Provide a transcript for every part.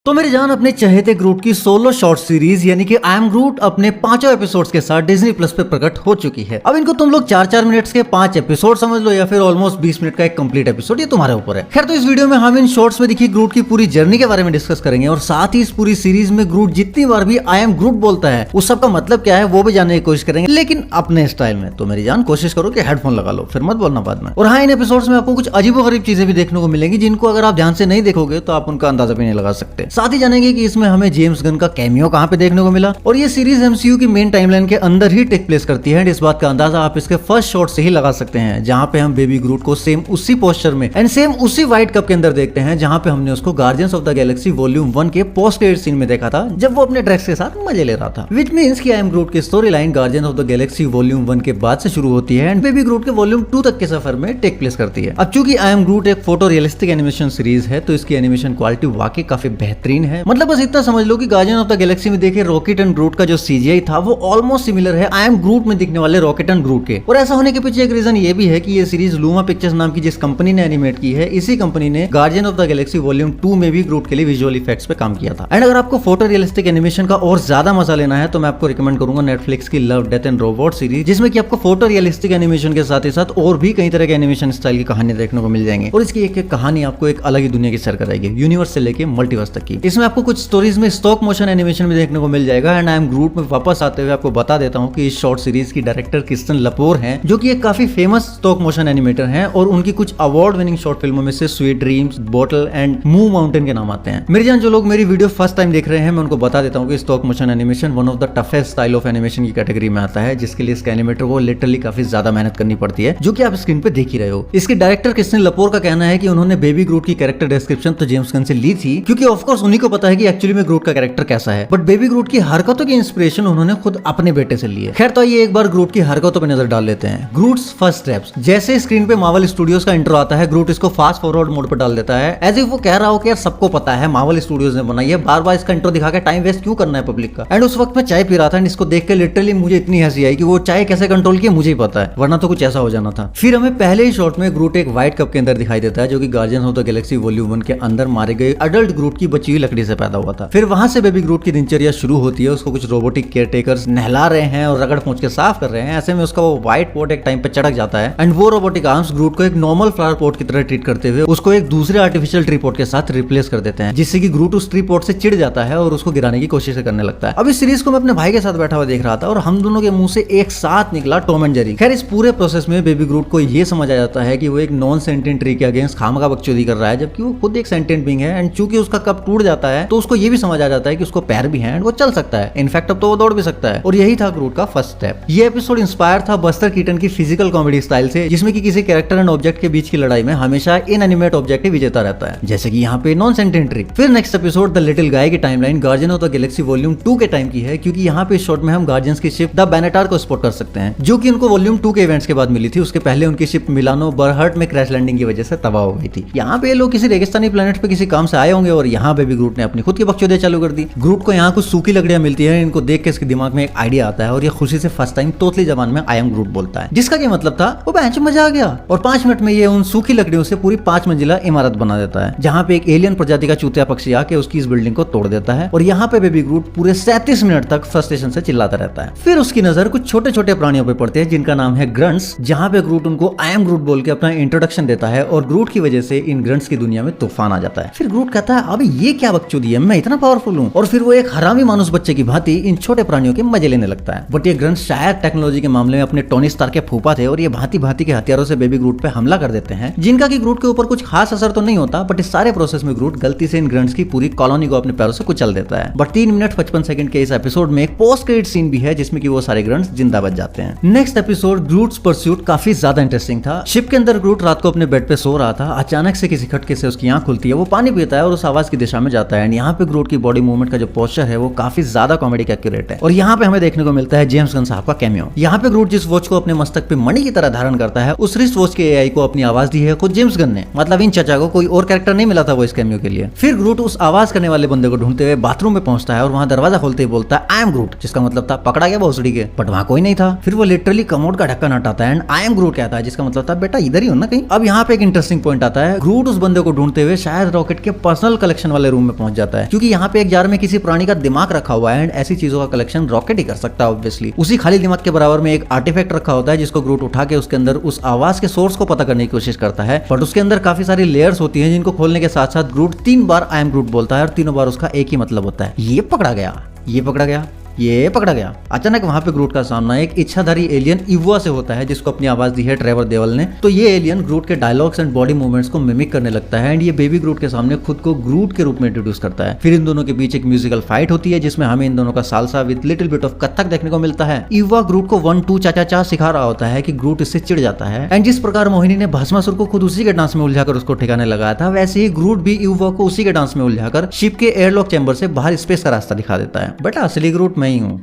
तो मेरी जान अपने चहेते ग्रूट की सोलो शॉर्ट सीरीज यानी कि आई एम ग्रूट अपने 5 एपिसोड्स के साथ डिज्नी प्लस पे प्रकट हो चुकी है। अब इनको तुम लोग 4-4 मिनट्स के 5 एपिसोड समझ लो या फिर ऑलमोस्ट 20 मिनट का एक कंप्लीट एपिसोड, ये तुम्हारे ऊपर है। खैर, तो इस वीडियो में हम इन शॉर्ट्स में दिखी ग्रूट की पूरी जर्नी के बारे में डिस्कस करेंगे और साथ ही इस पूरी सीरीज में ग्रूट जितनी बार भी आई एम ग्रूट बोलता है उस सब का मतलब क्या है वो भी जानने की कोशिश करेंगे, लेकिन अपने स्टाइल में। तो मेरी जान कोशिश करो कि हेडफोन लगा लो, फिर मत बोलना बाद में। और हाँ, इन एपिसोड्स में आपको कुछ अजीबोगरीब चीजें भी देखने को मिलेंगी जिनको अगर आप ध्यान से नहीं देखोगे तो आप उनका अंदाजा भी नहीं लगा सकते। साथ ही जानेंगे कि इसमें हमें जेम्स गन का कैमियो कहां पे देखने को मिला और ये सीरीज एमसीयू की मेन टाइमलाइन के अंदर ही टेक प्लेस करती है। इस बात का अंदाजा आप इसके फर्स्ट शॉट से ही लगा सकते हैं, जहां पे हम बेबी ग्रूट को सेम उसी पोस्चर में एंड सेम उसी व्हाइट कप के अंदर देखते हैं जहां पे हमने उसको guardians of the Galaxy volume 1 के पोस्ट क्रेडिट सीन में देखा था, जब वो अपने ड्रैक्स के साथ मजे ले रहा था। विच मींस कि आई एम ग्रूट की story line guardians of the Galaxy volume 1 के बाद से शुरू होती है एंड बेबी ग्रूट के वॉल्यूम 2 तक के सफर में टेक प्लेस करती है। अब चूंकि आई एम ग्रूट एक फोटो रियलिस्टिक एनिमेशन सीरीज है तो इसकी एनिमेशन क्वालिटी वाकई काफी बेहतरीन है। मतलब बस इतना समझ लो कि गार्डियन ऑफ द गैलेक्सी में देखे रॉकेट एंड ग्रूट का जो सीजीआई था वो ऑलमोस्ट सिमिलर है आई एम ग्रूट में दिखने वाले रॉकेट एंड ग्रूट के। और ऐसा होने के पीछे एक रीजन ये भी है कि ये सीरीज लूमा पिक्चर्स नाम की जिस कंपनी ने एनिमेट की है, इसी कंपनी ने guardian of the Galaxy volume 2 में भी ग्रूट के लिए विजुअल इफेक्ट्स पे काम किया था। एंड अगर आपको फोटो रियलिस्टिक एनिमेशन का और ज्यादा मजा लेना है तो मैं आपको रिकमेंड करूंगा नेटफ्लिक्स की love death and robot series, जिसमें कि आपको फोटो रियलिस्टिक एनिमेशन के साथ ही साथ और भी कई तरह के एनिमेशन स्टाइल की कहानियां देखने को मिल जाएंगी और इसकी एक एक कहानी आपको एक अलग ही दुनिया की सैर कराएगी, यूनिवर्स से लेके मल्टीवर्स तक की। इसमें आपको कुछ स्टोरीज में स्टॉक मोशन एनिमेशन भी देखने को मिल जाएगा। एंड आई एम ग्रूट में वापस आते हुए आपको बता देता हूं कि इस शॉर्ट सीरीज की डायरेक्टर क्रिस्टन लपोर हैं, जो कि एक काफी फेमस स्टॉक मोशन एनिमेटर हैं और उनकी कुछ अवार्ड विनिंग शॉर्ट फिल्मों में से sweet dreams, bottle and move mountain के नाम आते हैं। मेरे जान जो लोग मेरी वीडियो फर्स्ट टाइम देख रहे हैं, मैं उनको बता देता हूं कि stock motion animation one of the toughest style of animation की कैटेगरी में आता है, जिसके लिए इसके एनिमेटर को लिटरली काफी ज्यादा मेहनत करनी पड़ती है, जो कि आप स्क्रीन पे देख ही रहे हो। इसके डायरेक्टर क्रिस्टन लपोर का कहना है कि उन्होंने बेबी ग्रूट की कैरेक्टर डिस्क्रिप्शन तो जेम्स गन से ली थी, क्योंकि ऑफ कोर्स उन्हीं को पता है कि एक्चुअली में ग्रूट का कैरेक्टर कैसा है, बट बेबी ग्रूट की हरकतों की इंस्पिरेशन उन्होंने खुद अपने बेटे से ली है। खैर, तो ये एक बार ग्रूट की हरकतों पे नजर डाल लेते हैं। ग्रूट्स फर्स्ट स्टेप्स। जैसे स्क्रीन पे मार्वल स्टूडियोज का इंट्रो आता है, ग्रूट इसको फास्ट फॉरवर्ड मोड पर डाल देता है, एज इफ वो कह रहा हो कि यार सबको पता है मार्वल स्टूडियोज ने बनाई है, बार बार इसका इंट्रो दिखा के टाइम वेस्ट क्यों करना है पब्लिक का। एंड उस वक्त मैं चाय पी रहा था, इसको देख के लिटरली मुझे इतनी हंसी आई कि वो चाय कैसे कंट्रोल की मुझे ही पता है, वरना तो कुछ ऐसा हो जाना था। फिर हमें पहले ही शॉट में ग्रूट एक व्हाइट कप के अंदर दिखाई देता है, जो कि guardians of the Galaxy volume 1 के अंदर मारे गए अडल्ट ग्रूट की बची हुई लकड़ी से पैदा हुआ था। फिर वहां से बेबी ग्रूट की दिनचर्या शुरू होती है, उसको कुछ रोबोटिक केयरटेकर्स नहला रहे हैं और रगड़ पोंछ के साफ कर रहे हैं। ऐसे में उसका वो व्हाइट पॉट एक टाइम पे चढ़क जाता है एंड वो रोबोटिक आर्म्स ग्रूट को एक नॉर्मल फ्लावर पॉट की तरह ट्रीट करते हुए उसको एक दूसरे आर्टिफिशियल ट्री पॉट के साथ रिप्लेस कर देते हैं, जिससे कि ग्रूट उस ट्री पॉट से चिढ़ जाता है और उसको गिराने की कोशिश करने लगता है। अब इस सीरीज को मैं अपने भाई के साथ बैठा हुआ देख रहा था और हम दोनों के मुंह से एक साथ निकला टॉम एंड जेरी। खैर, इस पूरे प्रोसेस में बेबी ग्रूट को ये समझ आ जाता है कि वो एक नॉन सेंटेंट ट्री के अगेंस्ट खामखा बकचोदी कर रहा है, जबकि वो खुद एक सेंटेंट बीइंग है। एंड चूंकि उसका कप टूट जाता है तो उसको ये भी समझ आ जाता है कि उसको पैर भी हैं एंड वो चल सकता है, इनफैक्ट अब तो वो दौड़ भी सकता है। और यही था ग्रूट का फर्स्ट स्टेप। ये एपिसोड इंस्पायर था बस्टर कीटन की फिजिकल कॉमेडी स्टाइल से, जिसमें कि किसी कैरेक्टर एंड ऑब्जेक्ट के बीच की लड़ाई में हमेशा इनएनिमेट ऑब्जेक्ट ही विजेता रहता है, जैसे कि यहाँ पे नॉन सेंटेंट ट्री। फिर नेक्स्ट एपिसोड द लिटिल गाय की timeline guardian of the Galaxy volume 2 के टाइम की है, क्योंकि यहाँ पे इस शॉट में हम गार्डियंस की शिप द बेनेटार को स्पॉट कर सकते हैं, जो कि उनको वॉल्यूम 2 के इवेंट्स के बाद मिली थी। उसके पहले उनकी शिप मिलानो बरहर्ट में क्रैश लैंडिंग की वजह से तबाह हो गई थी। यहाँ पे लोग किसी रेगिस्तानी प्लेनेट पे किसी काम से आए होंगे और यहाँ बेबी ग्रूट ने अपनी खुद की बकचोदी चालू कर दी। ग्रूट को यहाँ कुछ सूखी लकड़ियां मिलती है, इनको देख के इसके दिमाग में एक आइडिया आता है और ये खुशी से फर्स्ट टाइम तोतली जबान में आई एम ग्रूट बोलता है, जिसका क्या मतलब था वो बेंच मजा आ गया। और 5 मिनट में ये उन सूखी लकड़ियों से पूरी 5 मंजिला इमारत बना देता है, जहाँ पे एक एलियन प्रजाति का चूतिया पक्षी आके उसकी इस बिल्डिंग को तोड़ देता है। और यहाँ पे बेबी ग्रूट पूरे 37 मिनट तक फ्रस्ट्रेशन से चिल्लाता रहता है। फिर उसकी नजर कुछ छोटे छोटे प्राणियों पे पड़ते हैं जिनका नाम है ग्रंट्स, जहाँ पे ग्रूट उनको आई एम ग्रूट बोल के अपना इंट्रोडक्शन देता है और ग्रूट की वजह से इन ग्रंट्स की दुनिया में तूफान आ जाता है। फिर ग्रूट कहता है अभी ये क्या बकचोदी है, मैं इतना पावरफुल हूँ। और फिर वो एक हरामी मानुस बच्चे की भांति इन छोटे प्राणियों के मजे लेने लगता है। बट ये ग्रंट्स शायद टेक्नोलॉजी के मामले में अपने टोनी स्टार्क के फूफा थे और ये भांति भांति के हथियारों से बेबी ग्रूट पे हमला कर देते हैं, जिनका कि ग्रूट के ऊपर कुछ खास असर तो नहीं होता, बट इस सारे प्रोसेस में ग्रूट गलती से इन ग्रंट्स की पूरी कॉलोनी को अपने पैरों से कुचल देता है। बट 3 मिनट 55 सेकंड के इस एपिसोड में एक पोस्ट क्रेडिट सीन भी है, जिसमें कि वो सारे ग्रंट्स जिंदा बच जाते हैं। नेक्स्ट एपिसोड ग्रूट्स परस्यूट काफी ज्यादा इंटरेस्टिंग था। शिप के अंदर ग्रूट रात को अपने बेड पे सो रहा था, अचानक से किसी खटके से उसकी आंख खुलती है, वो पानी पीता है और उस आवाज की दिशा में जाता है। एंड यहाँ पे ग्रूट की बॉडी मूवमेंट का जो पोस्चर है वो काफी ज्यादा कॉमेडी का एक्यूरेट है। और यहाँ पे हमें देखने को मिलता है जेम्स गन साहब का कैमियो। यहाँ पे ग्रूट जिस वॉच को अपने मस्तक पे मणि की तरह धारण करता है, उस रिस्ट वॉच के एआई को अपनी आवाज दी है खुद जेम्स गन ने। मतलब इन चचा को कोई और कैरेक्टर नहीं मिला था वो इस कैमियो के लिए। फिर ग्रूट उस आवाज करने वाले बंदे को ढूंढते हुए बाथरूम में पहुंचता है और वहां दरवाजा खोलते ही बोलता है आई एम ग्रूट, जिसका मतलब था पकड़ा गया भोसड़ी के। बट वहां कोई नहीं था। फिर वो लिटरली कमोड का ढक्कन हटाता है एंड आई एम ग्रूट कहता है, जिसका मतलब था बेटा इधर ही हो ना कहीं। अब यहाँ पे एक इंटरेस्टिंग पॉइंट आता है, ग्रूट उस बंदे को ढूंढते हुए शायद रॉकेट के पर्सनल कलेक्शन वाले रूम में पहुंच जाता है, क्योंकि यहाँ पे एक जार में किसी प्राणी का दिमाग रखा हुआ है एंड ऐसी चीजों का कलेक्शन रॉकेट ही कर सकता है ऑब्वियसली। उसी खाली दिमाग के बराबर में एक आर्टिफैक्ट रखा होता है जिसको ग्रूट उठा के उसके अंदर उस आवाज के सोर्स को पता करने की कोशिश करता है, बट उसके अंदर काफी सारी लेयर्स होती हैं जिनको खोलने के साथ साथ ग्रूट 3 बार आई एम ग्रूट बोलता है और तीनों बार उसका एक ही मतलब होता है, ये पकड़ा गया, ये पकड़ा गया, ये पकड़ा गया। अचानक वहां पे ग्रूट का सामना एक इच्छाधारी एलियन इवोआ से होता है जिसको अपनी आवाज दी है ट्रेवर देवल ने। तो ये एलियन ग्रूट के डायलॉग्स एंड बॉडी मूवमेंट्स को मिमिक करने लगता है एंड ये बेबी ग्रूट के सामने खुद को ग्रूट के रूप में इंट्रोड्यूस करता है। फिर इन दोनों के बीच एक म्यूजिकल फाइट होती है जिसमें हमें इन दोनों का salsa with little bit of Kathak देखने को मिलता है। इवोआ ग्रूट को 1 2 चा चा सिखा रहा होता है कि ग्रूट इससे चिढ़ जाता है एंड जिस प्रकार मोहिनी ने भस्मासुर को खुद उसी के डांस में उलझाकर उसको ठिकाने लगाया था, वैसे ही ग्रूट भी इवोआ को उसी के डांस में उलझाकर शिप के एयरलॉक चैम्बर से बाहर स्पेस का रास्ता दिखा देता है। बेटा असली ग्रूट मैं ही हूँ।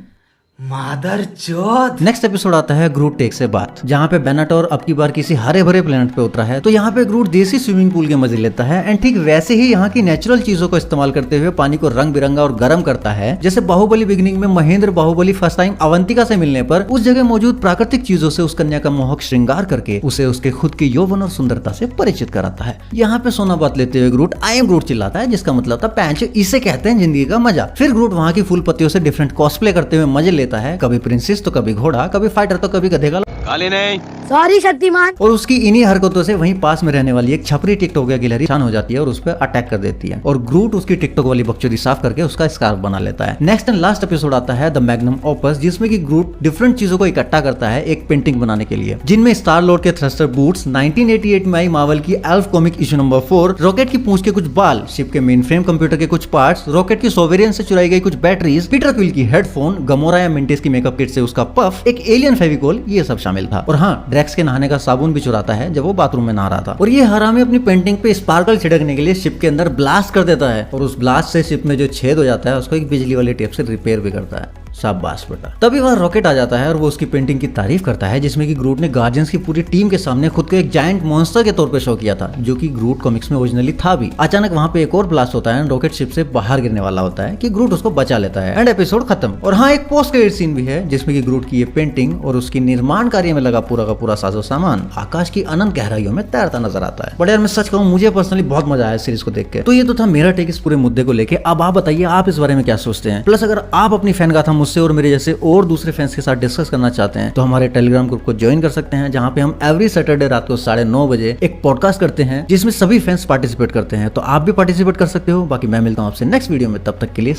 मादरचोद। नेक्स्ट एपिसोड आता है ग्रूट टेक से बात, जहाँ पे बेनाटोर अब की बार किसी हरे भरे प्लेनेट पे उतरा है। तो यहाँ पे ग्रूट देसी स्विमिंग पूल के मजे लेता है एंड ठीक वैसे ही यहाँ की नेचुरल चीजों को इस्तेमाल करते हुए पानी को रंग बिरंगा और गर्म करता है। जैसे बाहुबली बिगिनिंग में महेंद्र बाहुबली फर्स्ट टाइम अवंतिका से मिलने पर उस जगह मौजूद प्राकृतिक चीजों से उस कन्या का मोहक श्रृंगार करके उसे उसके खुद के यौवन और सुंदरता से परिचित कराता है। यहाँ पे सोना बात लेते हुए ग्रूट आई एम ग्रूट चिल्लाता है, जिसका मतलब था पैंच, इसे कहते हैं जिंदगी का मजा। फिर ग्रूट वहाँ की फूल पत्तियों से डिफरेंट कॉस्प्ले करते हुए मजे लेता है, कभी प्रिंसेस तो कभी घोड़ा, कभी फाइटर तो कभी गधे का। काली नहीं, सॉरी शक्तिमान। और उसकी इन्हीं हरकतों से वहीं पास में रहने वाली एक छपरी टिकटॉक या गिलहरी शान हो जाती है और उस पर अटैक कर देती है और ग्रूट उसकी टिकटॉक वाली बकचोदी साफ करके उसका स्कार्फ बना लेता है। नेक्स्ट एंड लास्ट एपिसोड आता है द मैग्नम ओपस, जिसमें कि ग्रूट डिफरेंट चीजों को इकट्ठा करता है एक पेंटिंग बनाने के लिए, जिनमें स्टार लॉर्ड के थ्रस्टर बूट्स, 1988 में आई मार्वल की elf comic issue number 4, rocket की पूंछ के कुछ बाल, शिप के मेन फ्रेम कंप्यूटर के कुछ पार्ट्स, रॉकेट की सोवेरियन से चुराई गई कुछ बैटरीज, पीटर क्विल की हेडफोन, गमोरा या मिंटिस की मेकअप किट से उसका पफ, एक एलियन फेविकोल, ये सब शामिल था। और हाँ, ड्रैक्स के नहाने का साबुन भी चुराता है जब वो बाथरूम में नहा रहा था। और ये हरामी अपनी पेंटिंग पे स्पार्कल छिड़कने के लिए शिप के अंदर ब्लास्ट कर देता है और उस ब्लास्ट से शिप में जो छेद हो जाता है उसको एक बिजली वाली टेप से रिपेयर भी करता है। शाबाश बेटा। तभी वह रॉकेट आ जाता है और वो उसकी पेंटिंग की तारीफ करता है, जिसमें कि ग्रूट ने गार्डियंस की पूरी टीम के सामने खुद को एक जायंट मॉन्स्टर के तौर पे शो किया था, जो कि ग्रूट कॉमिक्स में ओरिजिनली था भी। अचानक वहां पे एक और ब्लास्ट होता है, रॉकेट शिप से बाहर गिरने वाला होता है कि ग्रूट उसको बचा लेता है एंड एपिसोड खत्म। और हाँ, एक पोस्ट क्रेडिट सीन भी है जिसमें कि ग्रूट की ये पेंटिंग और उसकी निर्माण कार्य में लगा पूरा का पूरा साजो सामान आकाश की अनंत गहराइयों में तैरता नजर आता है। बट यार मैं सच कहूँ, मुझे पर्सनली बहुत मजा आया सीरीज को देख के। तो ये तो था मेरा टेक इस पूरे मुद्दे को लेके। अब आप बताइए आप इस बारे में क्या सोचते हैं। प्लस अगर आप अपनी फैन गाथा मुझसे और मेरे जैसे और दूसरे फैंस के साथ डिस्कस करना चाहते हैं तो हमारे टेलीग्राम ग्रुप को ज्वाइन कर सकते हैं, जहां पे हम एवरी सैटरडे रात को 9:30 बजे एक पॉडकास्ट करते हैं जिसमें सभी फैंस पार्टिसिपेट करते हैं। तो आप भी पार्टिसिपेट कर सकते हो। बाकी मैं मिलता हूं आपसे नेक्स्ट वीडियो में, तब तक के लिए